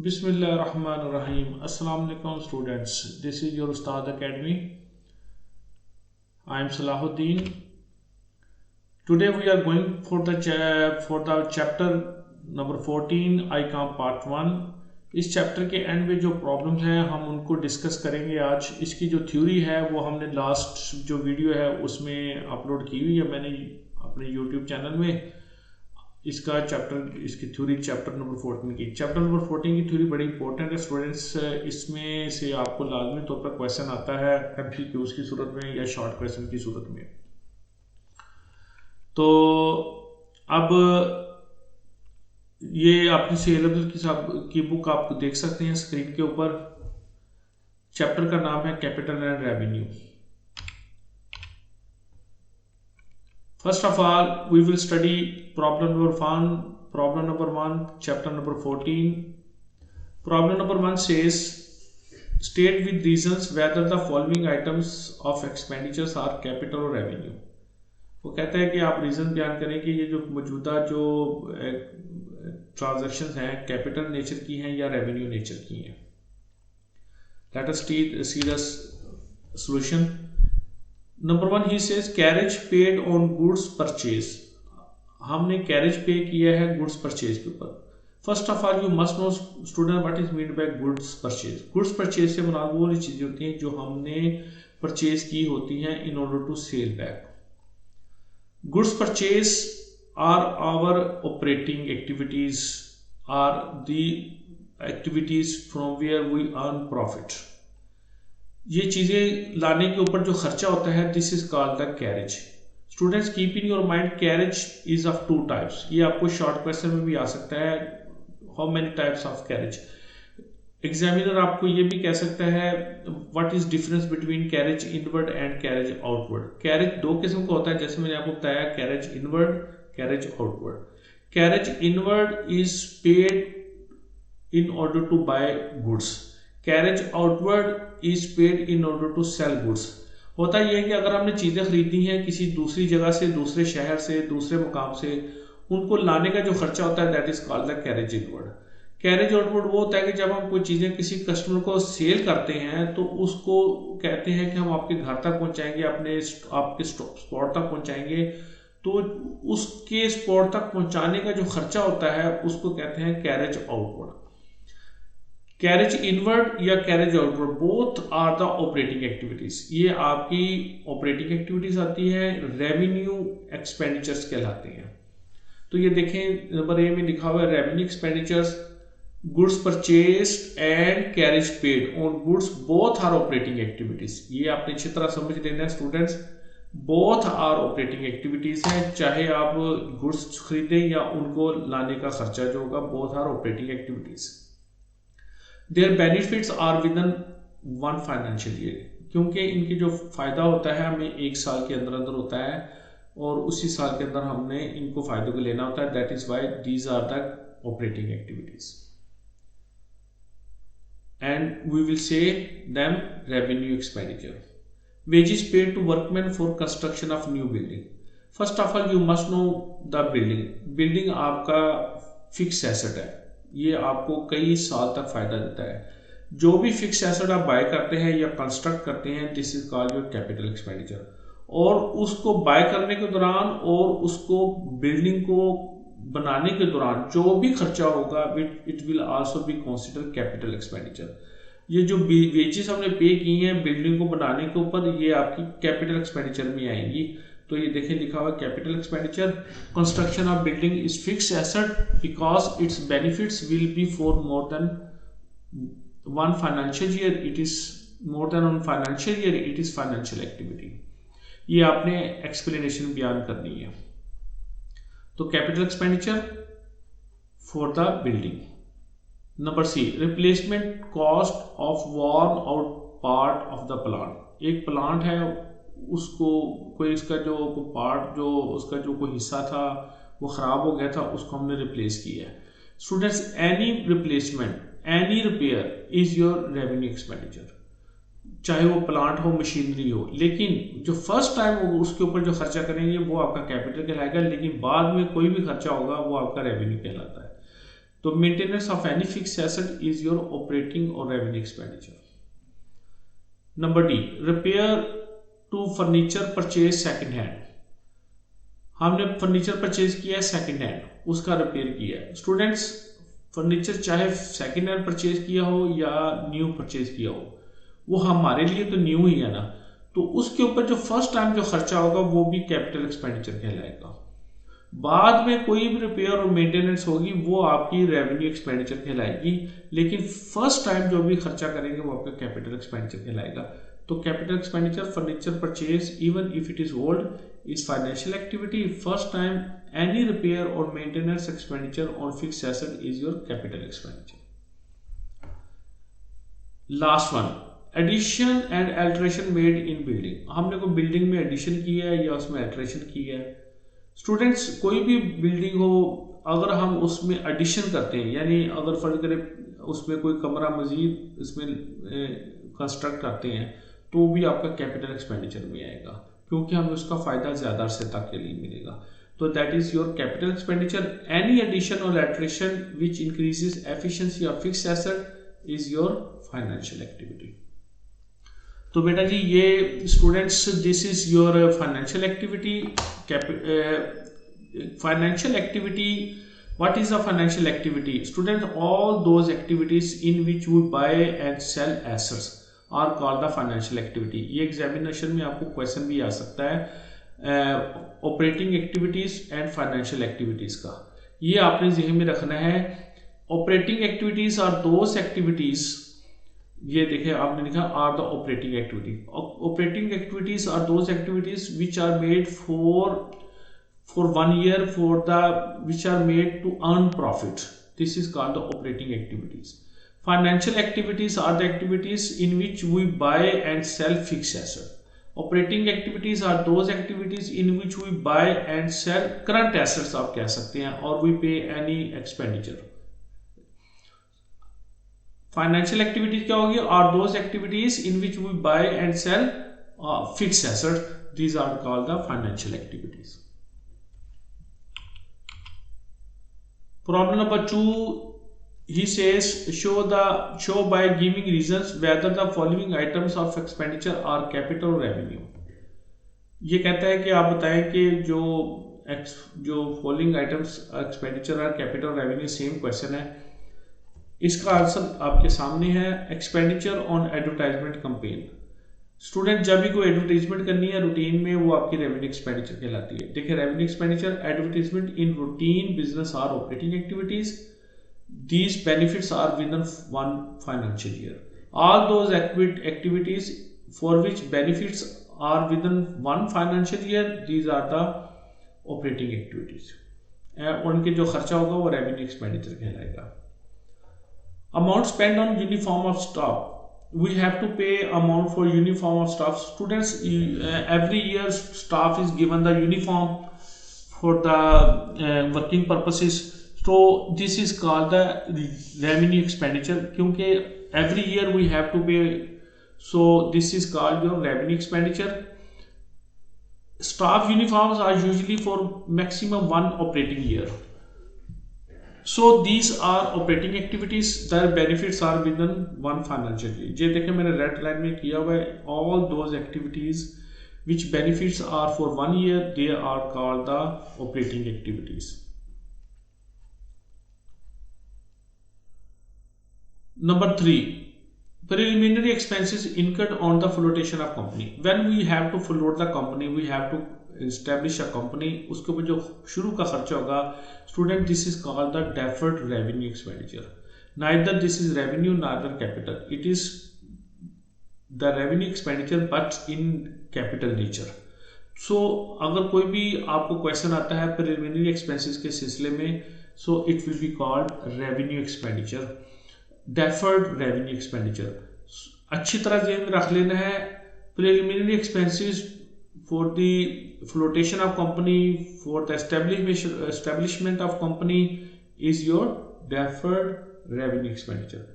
Bismillahirrahmanirrahim. Assalamu alaikum students. This is your Ustad Academy. I am Salahuddin. Today we are going for the chapter number 14 ICOM part 1. इस chapter के and में जो problems हैं हम उनको discuss करेंगे आज. इसकी जो थ्योरी है वो हमने लास्ट जो वीडियो है उसमें अपलोड की हुई है मैंने अपने यूट्यूब चैनल में. इसका इसकी थ्योरी चैप्टर नंबर 14 की. चैप्टर नंबर 14 की थ्योरी बड़ी इंपॉर्टेंट है स्टूडेंट्स. इसमें से आपको लाजमी तौर पर क्वेश्चन आता है एमसीक्यूज की सूरत में या शॉर्ट क्वेश्चन की सूरत में. तो अब ये अपनी सिलेबस की बुक आप देख सकते हैं स्क्रीन के ऊपर. चैप्टर का नाम है capital and revenue. First of all, we will study problem number 1, chapter number 14. Problem number 1 says, state with reasons whether the following items of expenditures are capital or revenue. वो कहता है कि आप रीज़न बयान करें कि ये जो मौजूदा जो ट्रांजैक्शंस हैं कैपिटल नेचर की हैं या रेवेन्यू नेचर की हैं. Let us see the solution. Number 1 he says carriage paid on goods purchase. हमने कैरेज पे किया है गुड्स परचेज के ऊपर. First of all you must no student what is mean by goods purchase. Goods purchase से मुराद वो वाली चीजें होती हैं जो हमने परचेज की होती हैं in order to sell back. Goods purchase are our operating activities are the activities from where we earn profit. ये चीज़ें लाने के ऊपर जो खर्चा होता है this is called the carriage. Students keep in your mind carriage is of 2 types. ये आपको शॉर्ट क्वेश्चन में भी आ सकता है. How many types of carriage. Examiner आपको ये भी कह सकता है what is difference between carriage inward and carriage outward. Carriage 2 किस्म का होता है जैसे मैंने आपको बताया, carriage inward, carriage outward. Carriage inward is paid in order to buy goods. Carriage outward is paid in order to sell goods. होता यह है कि अगर हमने चीज़ें खरीदी हैं किसी दूसरी जगह से, दूसरे शहर से, दूसरे मुकाम से, उनको लाने का जो खर्चा होता है that is called the carriage inward. Carriage outward वो होता है कि जब हम कोई चीज़ें किसी कस्टमर को सेल करते हैं तो उसको कहते हैं कि हम आपके घर तक पहुंचाएंगे, आपके स्पॉट तक पहुंचाएंगे. तो उसके स्पॉट तक पहुंचाने का जो खर्चा होता है उसको कहते हैं कैरेज आउटवर्ड. कैरेज इनवर्ड या carriage outward both are the operating activities. ये आपकी ऑपरेटिंग एक्टिविटीज आती है, रेवेन्यू एक्सपेंडिचर्स कहलाते हैं. तो ये देखें नंबर ए में लिखा हुआ है revenue expenditures, goods purchased and carriage paid on goods both are operating activities. ये आपने अच्छी तरह समझ लेना है students. Both are operating activities हैं, चाहे आप गुड्स खरीदें या उनको लाने का खर्चा जो होगा, both are operating activities. Their benefits are within 1 financial year. क्योंकि इनकी जो फ़ायदा होता है हमें 1 साल के अंदर अंदर होता है और उसी साल के अंदर हमने इनको फ़ायदों को लेना होता है. That is why these are the operating activities and we will say them revenue expenditure. Wages paid to workman for construction of new building. First of all you must know the building. Building आपका fix asset है, ये आपको कई साल तक फायदा देता है. जो भी फिक्स एसेट आप बाय करते हैं या कंस्ट्रक्ट करते हैं this is called your capital expenditure. और उसको बाय करने के दौरान और उसको बिल्डिंग को बनाने के दौरान जो भी खर्चा होगा it will also be consider capital expenditure. ये जो वेजेस हमने पे की हैं बिल्डिंग को बनाने के ऊपर ये आपकी कैपिटल एक्सपेंडिचर में आएंगी. तो ये देखें लिखा हुआ capital expenditure. Construction of building is fix asset because its benefits will be for more than 1 financial year. It is more than 1 financial year. It is financial activity. ये आपने एक्सप्लेनेशन बयान करनी है. तो capital expenditure for the building. Number C replacement cost of worn out part of the plant. एक plant है उसको कोई इसका जो पार्ट जो उसका जो कोई हिस्सा था वो ख़राब हो गया था, उसको हमने रिप्लेस किया है. Students any replacement any repair is your revenue expenditure. चाहे वो प्लांट हो, मशीनरी हो, लेकिन जो फर्स्ट टाइम उसके ऊपर जो खर्चा करेंगे वो आपका कैपिटल कहलाएगा, लेकिन बाद में कोई भी खर्चा होगा वो आपका रेवेन्यू कहलाता है. तो maintenance of any fix asset is your operating और revenue expenditure. Number D, repair to furniture purchase second hand. हमने फर्नीचर परचेज किया है सेकंड हैंड, उसका रिपेयर किया है। स्टूडेंट्स, फर्नीचर चाहे सेकंड हैंड परचेज किया हो या न्यू परचेज किया हो, वो हमारे लिए तो न्यू ही है ना, तो उसके ऊपर जो फर्स्ट टाइम जो खर्चा होगा वो भी कैपिटल एक्सपेंडिचर कहलाएगा। बाद में कोई भी रिपेयर और मेंटेनेंस होगी वो आपकी रेवेन्यू एक्सपेंडिचर कहलाएगी, लेकिन फर्स्ट टाइम जो भी खर्चा करेंगे वो आपका कैपिटल एक्सपेंडिचर कहलाएगा। तो capital expenditure furniture purchase even if it is old is financial activity. First time any repair और maintenance expenditure on fixed asset is your capital expenditure. Last one, addition and alteration made in building. हमने कोई building में addition किया है या उसमें alteration किया है। स्टूडेंट्स, कोई भी बिल्डिंग हो, अगर हम उसमें एडिशन करते हैं, यानी अगर फर्ज करें उसमें कोई कमरा मजीद इसमें कंस्ट्रक्ट करते हैं, तो भी आपका कैपिटल एक्सपेंडिचर में आएगा, क्योंकि हमें उसका फ़ायदा ज़्यादा अरसे तक के लिए मिलेगा। तो that is your capital expenditure. Any addition और alteration which increases efficiency of fixed asset is your financial activity. तो बेटा जी, ये students, this is your financial activity. Financial activity, what is a financial activity? Students, all those activities in which we buy and sell assets are called the financial activity. ये examination में आपको question भी आ सकता है operating activities and financial activities का। ये आपने ज़हन में रखना है। Operating activities are those activities, ये देखिए आपने लिखा are the operating activity. Operating activities are those activities which are made for 1 year which are made to earn profit. This is called the operating activities. Financial activities are the activities in which we buy and sell fixed assets. Operating activities are those activities in which we buy and sell current assets आप कह सकते हैं, और we pay any expenditure. Financial activities क्या होगी? Are those activities in which we buy and sell fixed assets. These are called the financial activities. Problem number 2, he says show by giving reasons whether the following items of expenditure are capital or revenue. ये कहता है कि आप बताएं कि जो following items expenditure और capital revenue same question है। इसका आंसर आपके सामने है, expenditure on advertisement campaign. Student, जब भी कोई एडवर्टाइजमेंट करनी है रूटीन में, वो आपकी रेवेन्यू एक्सपेंडिचर कहलाती है। देखिए, revenue expenditure, advertisement in routine business are operating activities. These benefits are within 1 financial year. All those activities for which benefits are within 1 financial year, these are the operating activities. उनके जो खर्चा होगा वो revenue expenditure कहलाएगा। Amount spend on uniform of staff, we have to pay amount for uniform of staff. Students, every year staff is given the uniform for the working purposes, so this is called the revenue expenditure, क्योंकि every year we have to pay, so this is called your revenue expenditure. Staff uniforms are usually for maximum 1 operating year. So these are operating activities, their benefits are within 1 financial year. ये देखें मैंने red line में किया हुआ है, all those activities which benefits are for 1 year, they are called the operating activities. Number 3, preliminary expenses incurred on the flotation of company. When we have to float the company, we have to establish a company. उसके ऊपर जो शुरू का खर्चा होगा, student, this is called the deferred revenue expenditure. Neither this is revenue neither capital. It is the revenue expenditure but in capital nature. So अगर कोई भी आपको क्वेश्चन आता है preliminary expenses के सिलसिले में, so it will be called revenue expenditure, deferred revenue expenditure. अच्छी तरह ध्यान में रख लेना है, preliminary expenses for the flotation of company, for the establishment of company is your deferred revenue expenditure.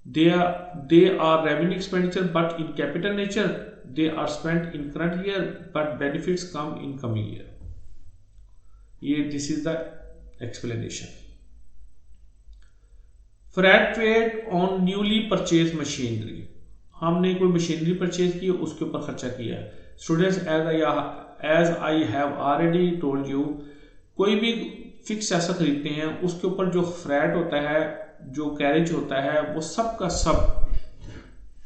They are revenue expenditure but in capital nature. They are spent in current year but benefits come in coming year. This is the explanation. Frat paid on newly purchase machinery, हमने कोई machinery purchase की उसके ऊपर खर्चा किया है। Students as I have already told you, कोई भी फिक्स ऐसा खरीदते हैं उसके ऊपर जो फ्रैट होता है, जो कैरेज होता है, वो सब का सब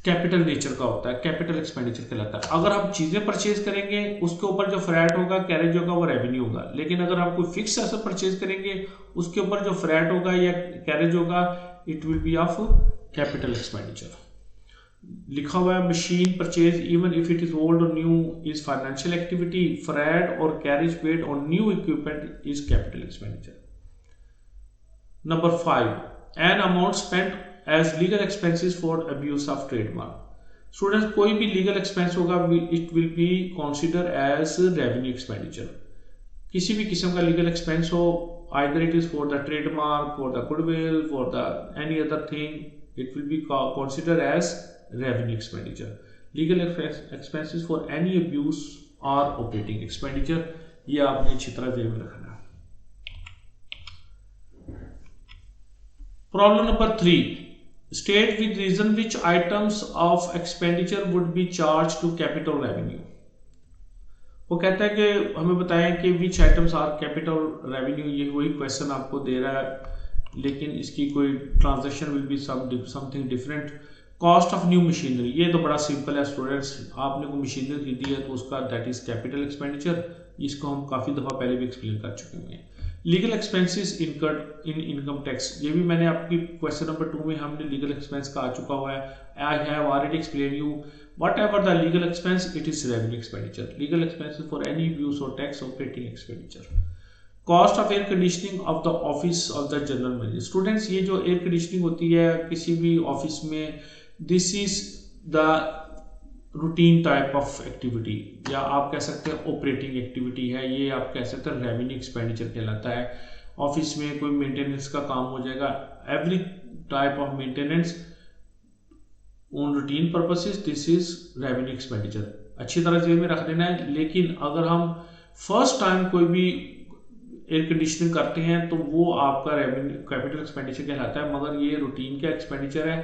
कैपिटल नेचर का होता है, कैपिटल एक्सपेंडिचर कहलाता है। अगर हम चीजें परचेज करेंगे उसके ऊपर जो फ्रैट होगा, कैरेज होगा, वो रेवेन्यू होगा। लेकिन अगर हम कोई फिक्स ऐसा परचेज करेंगे उसके ऊपर जो फ्रैट होगा या कैरेज होगा, it will be of capital expenditure. लिखा हुआ है machine purchase even if it is old और new is financial activity, freight और carriage paid on new equipment is capital expenditure. Number 5, an amount spent as legal expenses for abuse of trademark. Students कोई भी legal expense होगा it will be consider as revenue expenditure. किसी भी किस्म का legal expense हो, either it is for the trademark, for the goodwill, for the any other thing, it will be considered as revenue expenditure. Legal expenses for any abuse or operating expenditure, ये आपने अच्छी तरह ध्यान में रखना है। Problem number 3, state with reason which items of expenditure would be charged to capital revenue. वो कहता है कि हमें बताएं कि विच आइटम्स आर कैपिटल रेवेन्यू। ये वही क्वेश्चन आपको दे रहा है लेकिन इसकी कोई transaction will be something different. Cost of new machinery, ये तो बड़ा सिंपल है स्टूडेंट्स, आपने कोई मशीनरी खरीदी है तो उसका दैट इज कैपिटल एक्सपेंडिचर। इसको हम काफ़ी दफ़ा पहले भी एक्सप्लेन कर चुके हैं। Legal expenses incurred in income tax, ये भी मैंने आपकी क्वेश्चन नंबर 2 में हमने लीगल एक्सपेंस का आ चुका हुआ है। आई have already explain you whatever the legal expense, it is revenue expenditure. Legal expenses for any abuse or tax operating expenditure. Cost of air conditioning of the office of the general manager. Students, ये जो air conditioning होती है किसी भी office में, this is the routine type of activity, या आप कह सकते हैं ऑपरेटिंग एक्टिविटी है, ये आप कह सकते हैं रेवेन्यू एक्सपेंडिचर कहलाता है। ऑफिस में कोई मेंटेनेंस का काम हो जाएगा, every type of maintenance on routine purposes, this is revenue expenditure. अच्छी तरह जेब में रख देना है। लेकिन अगर हम फर्स्ट टाइम कोई भी एयर कंडीशनिंग करते हैं तो वो आपका रेवेन्यू कैपिटल एक्सपेंडिचर कहलाता है, मगर ये रूटीन का एक्सपेंडिचर है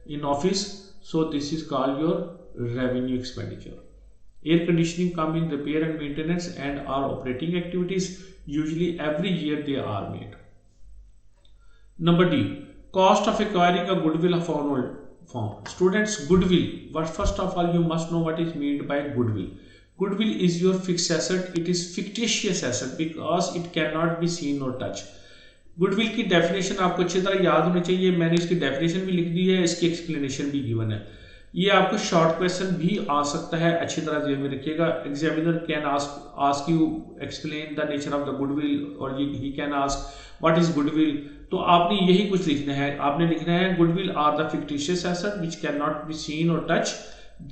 in office, so this is called your revenue expenditure. Air conditioning come in repair and maintenance and are operating activities, usually every year they are made. Number D, cost of acquiring a goodwill of on form. Students, goodwill, what first of all you must know what is meant by goodwill. Goodwill is your fixed asset. It is fictitious asset because it cannot be seen or touched. Goodwill की definition आपको अच्छी तरह याद होनी चाहिए। मैंने इसकी definition भी लिख दी है, इसकी एक्सप्लेनेशन भी गिवन है। ये आपको शॉर्ट क्वेश्चन भी आ सकता है, अच्छी तरह ध्यान में रखिएगा। Examiner can ask you explain the nature of the goodwill और he can ask what is goodwill. तो आपने यही कुछ लिखना है। आपने लिखना है goodwill are the fictitious asset which can not be seen और touch,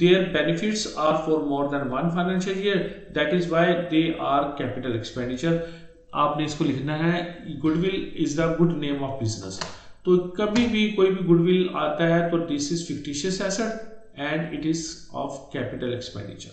their benefits are for more than one financial year, that is why they are capital expenditure. आपने इसको लिखना है goodwill is the good name of business. तो कभी भी कोई भी गुडविल आता है तो this is fictitious asset and it is of capital expenditure.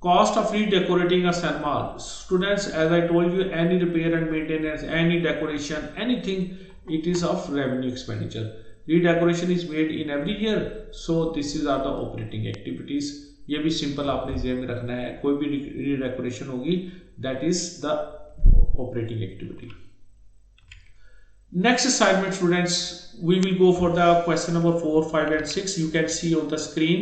Cost of redecorating a cinema. Students, as I told you, any repair and maintenance, any decoration, anything, it is of revenue expenditure. Redecoration is made in every year, so this is are the operating activities. ये भी simple आपने जेब में रखना है। कोई भी redecoration होगी, that is the operating activity. Next assignment, students, we will go for the question number 4, 5 and 6. You can see on the screen.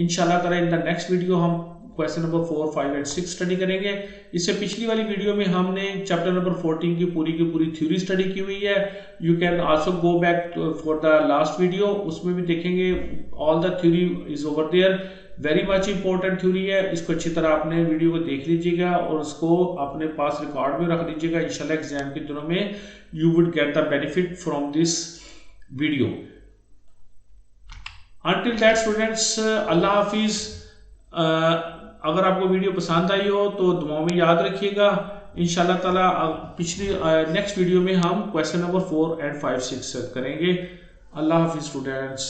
इंशाल्लाह ताला in the next video हम क्वेश्चन नंबर 4, 5 and 6 स्टडी करेंगे। इससे पिछली वाली video में हमने chapter number 14 की पूरी थ्योरी स्टडी की हुई है। You can also go back for the last video, उसमें भी देखेंगे। All the theory is over there, very much important theory है। इसको अच्छी तरह आपने वीडियो को देख लीजिएगा और उसको अपने पास रिकॉर्ड में रख लीजिएगा। इंशाल्लाह एग्जाम के दिनों में you would get the benefit from this video. Until that students, अल्लाह हाफिज। अगर आपको वीडियो पसंद आई हो तो दुआओं में याद रखिएगा। इंशाल्लाह ताला पिछली नेक्स्ट वीडियो में हम क्वेश्चन नंबर 4 and 5, 6 करेंगे। अल्लाह हाफिज स्टूडेंट्स।